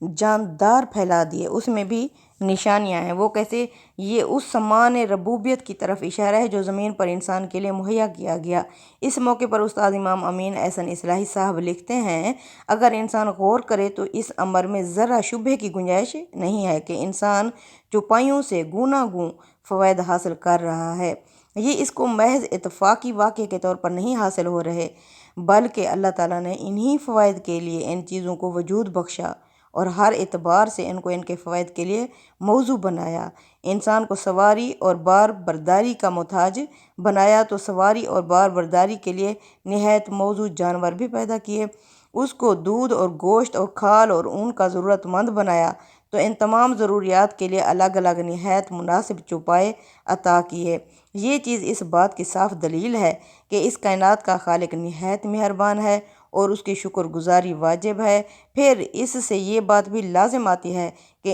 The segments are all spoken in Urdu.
جاندار پھیلا دیے، اس میں بھی نشانیاں ہیں۔ وہ کیسے؟ یہ اس سامان ربوبیت کی طرف اشارہ ہے جو زمین پر انسان کے لیے مہیا کیا گیا۔ اس موقع پر استاد امام امین احسن اصلاحی صاحب لکھتے ہیں، اگر انسان غور کرے تو اس امر میں ذرا شبہے کی گنجائش نہیں ہے کہ انسان چوپایوں سے گوناگون فوائد حاصل کر رہا ہے۔ یہ اس کو محض اتفاقی واقعے کے طور پر نہیں حاصل ہو رہے، بلکہ اللہ تعالیٰ نے انہی فوائد کے لیے ان چیزوں کو وجود بخشا اور ہر اعتبار سے ان کو ان کے فوائد کے لیے موضوع بنایا۔ انسان کو سواری اور بار برداری کا محتاج بنایا تو سواری اور بار برداری کے لیے نہایت موزوں جانور بھی پیدا کیے۔ اس کو دودھ اور گوشت اور کھال اور اون کا ضرورت مند بنایا تو ان تمام ضروریات کے لیے الگ الگ نہایت مناسب چوپائے عطا کیے۔ یہ چیز اس بات کی صاف دلیل ہے کہ اس کائنات کا خالق نہایت مہربان ہے اور اس کی شکر گزاری واجب ہے۔ پھر اس سے یہ بات بھی لازم آتی ہے کہ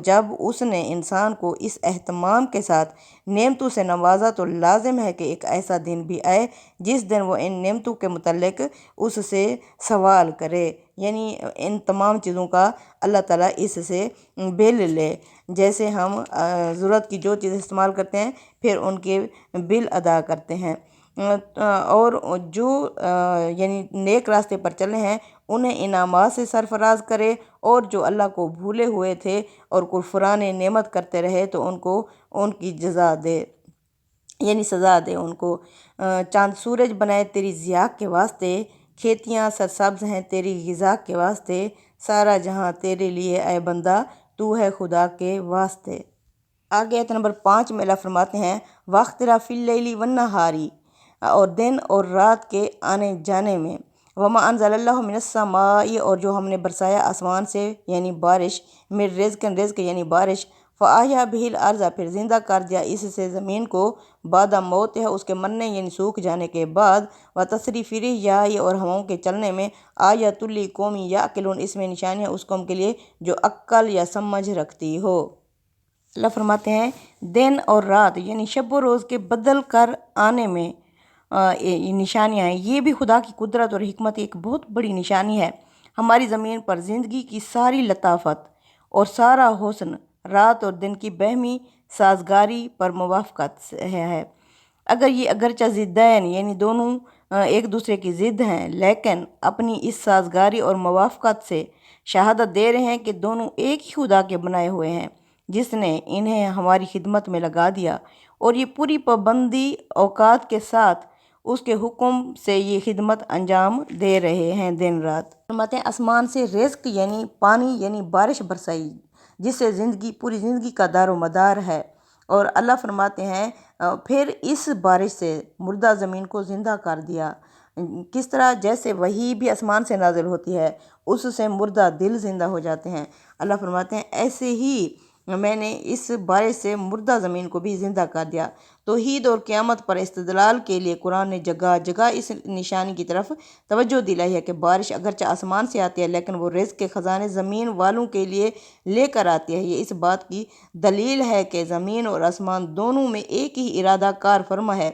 جب اس نے انسان کو اس اہتمام کے ساتھ نعمتوں سے نوازا تو لازم ہے کہ ایک ایسا دن بھی آئے جس دن وہ ان نعمتوں کے متعلق اس سے سوال کرے، یعنی ان تمام چیزوں کا اللہ تعالیٰ اس سے بل لے۔ جیسے ہم ضرورت کی جو چیز استعمال کرتے ہیں پھر ان کے بل ادا کرتے ہیں، اور جو یعنی نیک راستے پر چلے ہیں انہیں انعامات سے سرفراز کرے، اور جو اللہ کو بھولے ہوئے تھے اور کفران نعمت کرتے رہے تو ان کو ان کی جزا دے، یعنی سزا دے ان کو۔ چاند سورج بنائے تیری ضیاء کے واسطے، کھیتیاں سرسبز ہیں تیری غذا کے واسطے، سارا جہاں تیرے لیے اے بندہ تو ہے خدا کے واسطے۔ آگے آیت نمبر 5 میں اللہ فرماتے ہیں واختلاف اللیل والنہار، اور دن اور رات کے آنے جانے میں، وما انزل اللہ من السماء، اور جو ہم نے برسایا آسمان سے یعنی بارش، من رزق رزق یعنی بارش، فاحیا بہ الارض، پھر زندہ کر دیا اس سے زمین کو، بعد موت ہے اس کے مرنے یعنی سوکھ جانے کے بعد، وتصریف الرياح، اور ہواؤں کے چلنے میں، آیات لقوم یعقلون، اس میں نشانی ہے اس قوم کے لیے جو عقل یا سمجھ رکھتی ہو۔ اللہ فرماتے ہیں دن اور رات یعنی شب و روز کے بدل کر آنے میں نشانیاں ہیں۔ یہ بھی خدا کی قدرت اور حکمت ایک بہت بڑی نشانی ہے۔ ہماری زمین پر زندگی کی ساری لطافت اور سارا حسن رات اور دن کی باہمی سازگاری پر موافقت ہے۔ اگرچہ ضدین یعنی دونوں ایک دوسرے کی ضد ہیں، لیکن اپنی اس سازگاری اور موافقت سے شہادت دے رہے ہیں کہ دونوں ایک ہی خدا کے بنائے ہوئے ہیں جس نے انہیں ہماری خدمت میں لگا دیا، اور یہ پوری پابندی اوقات کے ساتھ اس کے حکم سے یہ خدمت انجام دے رہے ہیں دن رات۔ فرماتے ہیں آسمان سے رزق یعنی پانی یعنی بارش برسائی جس سے پوری زندگی کا دار و مدار ہے، اور اللہ فرماتے ہیں پھر اس بارش سے مردہ زمین کو زندہ کر دیا۔ کس طرح؟ جیسے وحی بھی آسمان سے نازل ہوتی ہے اس سے مردہ دل زندہ ہو جاتے ہیں، اللہ فرماتے ہیں ایسے ہی میں نے اس بارش سے مردہ زمین کو بھی زندہ کر دیا۔ توحید اور قیامت پر استدلال کے لیے قرآن نے جگہ جگہ اس نشانی کی طرف توجہ دلائی ہے کہ بارش اگرچہ آسمان سے آتی ہے لیکن وہ رزق کے خزانے زمین والوں کے لیے لے کر آتی ہے۔ یہ اس بات کی دلیل ہے کہ زمین اور آسمان دونوں میں ایک ہی ارادہ کار فرما ہے۔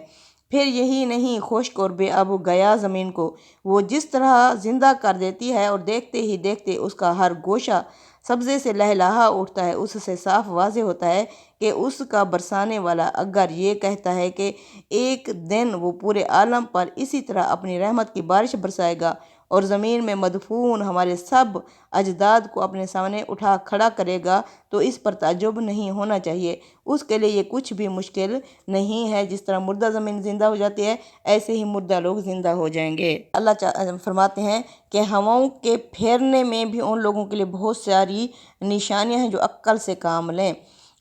پھر یہی نہیں، خشک اور بے آب و گیا زمین کو وہ جس طرح زندہ کر دیتی ہے اور دیکھتے ہی دیکھتے اس کا ہر گوشہ سبزے سے لہلہا اٹھتا ہے، اس سے صاف واضح ہوتا ہے کہ اس کا برسانے والا اگر یہ کہتا ہے کہ ایک دن وہ پورے عالم پر اسی طرح اپنی رحمت کی بارش برسائے گا اور زمین میں مدفون ہمارے سب اجداد کو اپنے سامنے اٹھا کھڑا کرے گا تو اس پر تعجب نہیں ہونا چاہیے۔ اس کے لیے یہ کچھ بھی مشکل نہیں ہے، جس طرح مردہ زمین زندہ ہو جاتی ہے ایسے ہی مردہ لوگ زندہ ہو جائیں گے۔ اللہ فرماتے ہیں کہ ہواؤں کے پھیرنے میں بھی ان لوگوں کے لیے بہت ساری نشانیاں ہیں جو عقل سے کام لیں۔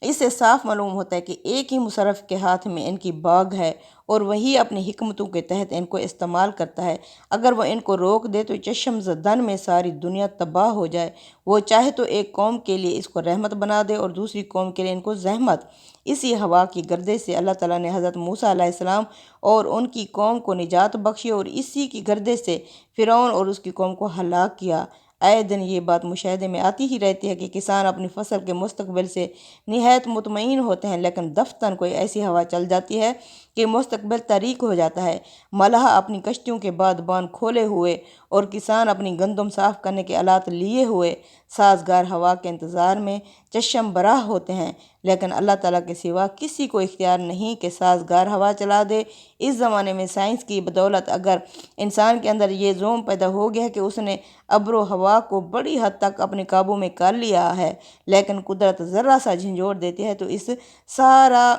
اس سے صاف معلوم ہوتا ہے کہ ایک ہی مصرف کے ہاتھ میں ان کی باغ ہے اور وہی اپنی حکمتوں کے تحت ان کو استعمال کرتا ہے۔ اگر وہ ان کو روک دے تو چشم زدن میں ساری دنیا تباہ ہو جائے۔ وہ چاہے تو ایک قوم کے لیے اس کو رحمت بنا دے اور دوسری قوم کے لیے ان کو زحمت۔ اسی ہوا کی گردش سے اللہ تعالیٰ نے حضرت موسیٰ علیہ السلام اور ان کی قوم کو نجات بخشی اور اسی کی گردش سے فرعون اور اس کی قوم کو ہلاک کیا۔ آئے دن یہ بات مشاہدے میں آتی ہی رہتی ہے کہ کسان اپنی فصل کے مستقبل سے نہایت مطمئن ہوتے ہیں، لیکن دفتن کوئی ایسی ہوا چل جاتی ہے کہ مستقبل تاریک ہو جاتا ہے۔ ملاح اپنی کشتیوں کے بعد باندھ کھولے ہوئے اور کسان اپنی گندم صاف کرنے کے آلات لیے ہوئے سازگار ہوا کے انتظار میں چشم براہ ہوتے ہیں، لیکن اللہ تعالیٰ کے سوا کسی کو اختیار نہیں کہ سازگار ہوا چلا دے۔ اس زمانے میں سائنس کی بدولت اگر انسان کے اندر یہ ذوق پیدا ہو گیا ہے کہ اس نے ابر و ہوا کو بڑی حد تک اپنے قابو میں کر لیا ہے، لیکن قدرت ذرا سا جھنجھوڑ دیتی ہے تو اس سارا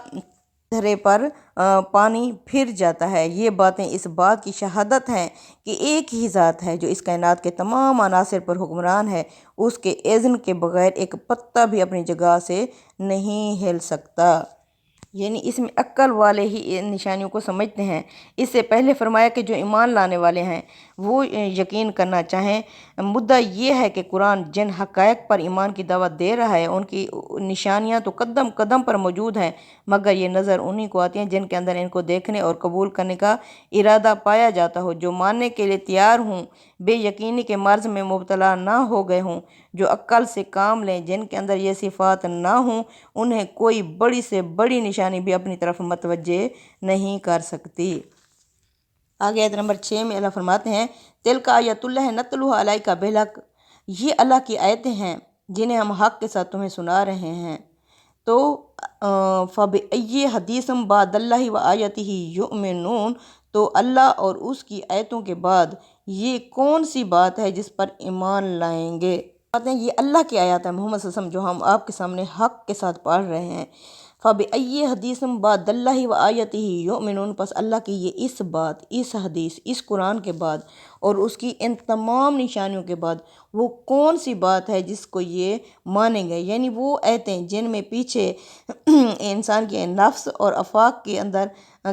دھرے پر پانی پھر جاتا ہے۔ یہ باتیں اس بات کی شہادت ہیں کہ ایک ہی ذات ہے جو اس کائنات کے تمام عناصر پر حکمران ہے، اس کے اذن کے بغیر ایک پتہ بھی اپنی جگہ سے نہیں ہل سکتا۔ یعنی اس میں عقل والے ہی ان نشانیوں کو سمجھتے ہیں۔ اس سے پہلے فرمایا کہ جو ایمان لانے والے ہیں وہ یقین کرنا چاہیں۔ مدعا یہ ہے کہ قرآن جن حقائق پر ایمان کی دعوت دے رہا ہے ان کی نشانیاں تو قدم قدم پر موجود ہیں، مگر یہ نظر انہی کو آتی ہیں جن کے اندر ان کو دیکھنے اور قبول کرنے کا ارادہ پایا جاتا ہو، جو ماننے کے لیے تیار ہوں، بے یقینی کے مرض میں مبتلا نہ ہو گئے ہوں، جو عقل سے کام لیں، جن کے اندر یہ صفات نہ ہوں، انہیں کوئی بڑی سے بڑی نشانی بھی اپنی طرف متوجہ نہیں کر سکتی۔ آگے آیت نمبر 6 میں اللہ فرماتے ہیں تِلْکَ آیَاتُ اللہِ نَتْلُوہَا عَلَيْکَ بِالْحَقِّ، یہ اللہ کی آیتیں ہیں جنہیں ہم حق کے ساتھ تمہیں سنا رہے ہیں۔ تو فَبِأَيِّ حَدِیثٍ بَعْدَ اللہِ وَآیَاتِهِ یُؤْمِنُونَ، تو اللہ اور اس کی آیتوں کے بعد یہ کون سی بات ہے جس پر ایمان لائیں گے؟ یہ اللہ کی آیات ہے محمد صلی اللہ علیہ وسلم جو ہم آپ کے سامنے حق کے ساتھ پڑھ رہے ہیں۔ فَبِأَيِّ حَدِیثٍ بَعْدَ اللہِ وَآیَاتِهِ یُؤْمِنُونَ، پس اللہ کی یہ اس بات، اس حدیث، اس قرآن کے بعد اور اس کی ان تمام نشانیوں کے بعد وہ کون سی بات ہے جس کو یہ مانیں گے؟ یعنی وہ آیتیں جن میں پیچھے انسان کے نفس اور آفاق کے اندر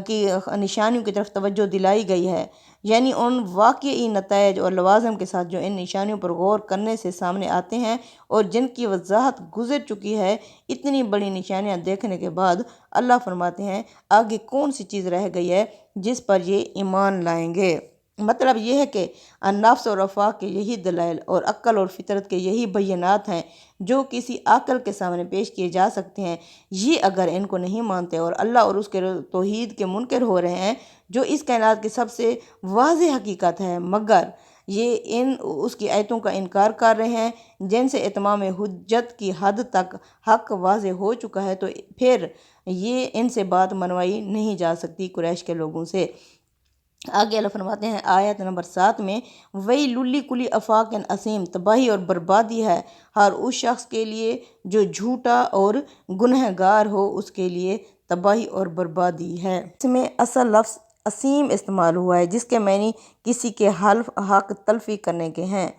کی نشانیوں کی طرف توجہ دلائی گئی ہے، یعنی ان واقعی نتائج اور لوازم کے ساتھ جو ان نشانیوں پر غور کرنے سے سامنے آتے ہیں اور جن کی وضاحت گزر چکی ہے، اتنی بڑی نشانیاں دیکھنے کے بعد اللہ فرماتے ہیں آگے کون سی چیز رہ گئی ہے جس پر یہ ایمان لائیں گے؟ مطلب یہ ہے کہ نفس اور آفاق کے یہی دلائل اور عقل اور فطرت کے یہی بینات ہیں جو کسی عقل کے سامنے پیش کیے جا سکتے ہیں، یہ اگر ان کو نہیں مانتے اور اللہ اور اس کے توحید کے منکر ہو رہے ہیں جو اس کائنات کی سب سے واضح حقیقت ہے، مگر یہ اس کی آیتوں کا انکار کر رہے ہیں جن سے اتمام حجت کی حد تک حق واضح ہو چکا ہے، تو پھر یہ ان سے بات منوائی نہیں جا سکتی قریش کے لوگوں سے۔ آگے اللہ فرماتے ہیں آیت نمبر 7 میں وَيْلٌ لِكُلِّ أَفَّاكٍ أَثِيمٍ، تباہی اور بربادی ہے ہر اس شخص کے لیے جو جھوٹا اور گنہگار ہو، اس کے لیے تباہی اور بربادی ہے۔ اس میں اصل لفظ اسیم استعمال ہوا ہے جس کے معنی کسی کے حق تلفی کرنے کے ہیں۔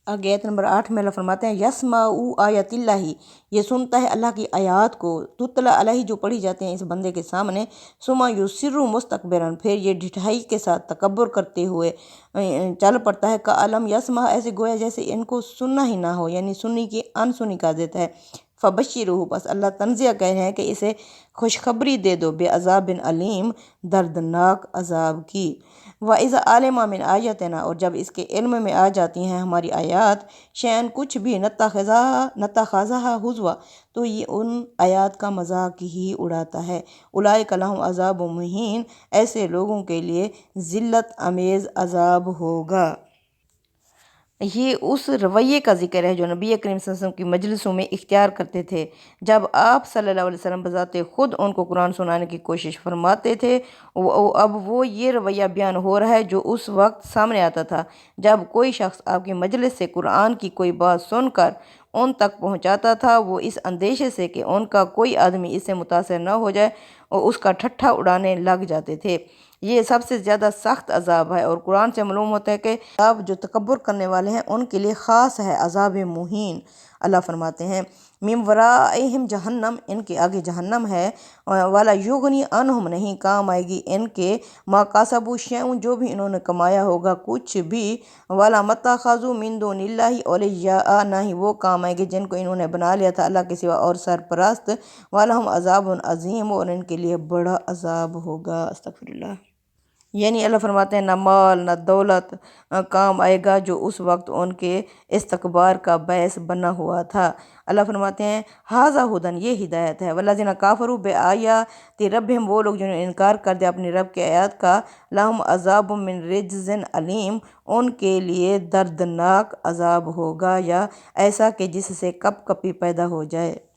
آگے آیت نمبر 8 میں اللہ فرماتے ہیں یسمعُ آیاتِ اللہ، یہ سنتا ہے اللہ کی آیات کو، تتلیٰ علیہ جو پڑھی جاتے ہیں اس بندے کے سامنے، ثم یصر مستکبرا، پھر یہ ڈٹھائی کے ساتھ تکبر کرتے ہوئے چل پڑتا ہے، کألم یسمع، ایسے گویا جیسے ان کو سننا ہی نہ ہو، یعنی سنی کی انسنی کر دیتا ہے۔ فبشرہ، بس اللہ تنزیہ کہہ رہے ہیں کہ اسے خوشخبری دے دو، بعذاب علیم، دردناک عذاب کی۔ وَإِذَا عَلِمَ مِنْ آیَاتِنَا، اور جب اس کے علم میں آ جاتی ہیں ہماری آیات، شیئن کچھ بھی، نتخذہا ہزوا، تو یہ ان آیات کا مذاق ہی اڑاتا ہے۔ اولئک لہم عذاب مہین، ایسے لوگوں کے لیے ذلت امیز عذاب ہوگا۔ یہ اس رویے کا ذکر ہے جو نبی کریم صلی اللہ علیہ وسلم کی مجلسوں میں اختیار کرتے تھے جب آپ صلی اللہ علیہ وسلم بذات خود ان کو قرآن سنانے کی کوشش فرماتے تھے۔ اب وہ یہ رویہ بیان ہو رہا ہے جو اس وقت سامنے آتا تھا جب کوئی شخص آپ کی مجلس سے قرآن کی کوئی بات سن کر ان تک پہنچاتا تھا، وہ اس اندیشے سے کہ ان کا کوئی آدمی اس سے متاثر نہ ہو جائے اور اس کا ٹھٹھا اڑانے لگ جاتے تھے۔ یہ سب سے زیادہ سخت عذاب ہے، اور قرآن سے معلوم ہوتا ہے کہ عذاب جو تکبر کرنے والے ہیں ان کے لیے خاص ہے، عذاب مہین۔ اللہ فرماتے ہیں من ورائہم جہنم، ان کے آگے جہنم ہے، ولا یغنی عنہم، نہیں کام آئے گی ان کے، ما کسبوا شیئا، جو بھی انہوں نے کمایا ہوگا کچھ بھی، ولا متخذوا من دون اللہ اولیاء، نہ ہی وہ کام آئے گے جن کو انہوں نے بنا لیا تھا اللہ کے سوا اور سرپرست، ولہم عذاب عظیم، اور ان کے لیے بڑا عذاب ہوگا۔ استغفر اللہ۔ یعنی اللہ فرماتے ہیں نہ مال نہ دولت کام آئے گا جو اس وقت ان کے استکبار کا باعث بنا ہوا تھا۔ اللہ فرماتے ہیں ھذا ھدی، یہ ہدایت ہے، والذین کافروا بآیات ربہم، وہ لوگ جنہوں نے انکار کر دیا اپنی رب کے آیات کا، لہم عذاب من رجز علیم، ان کے لیے دردناک عذاب ہوگا یا ایسا کہ جس سے کپ کپی پیدا ہو جائے۔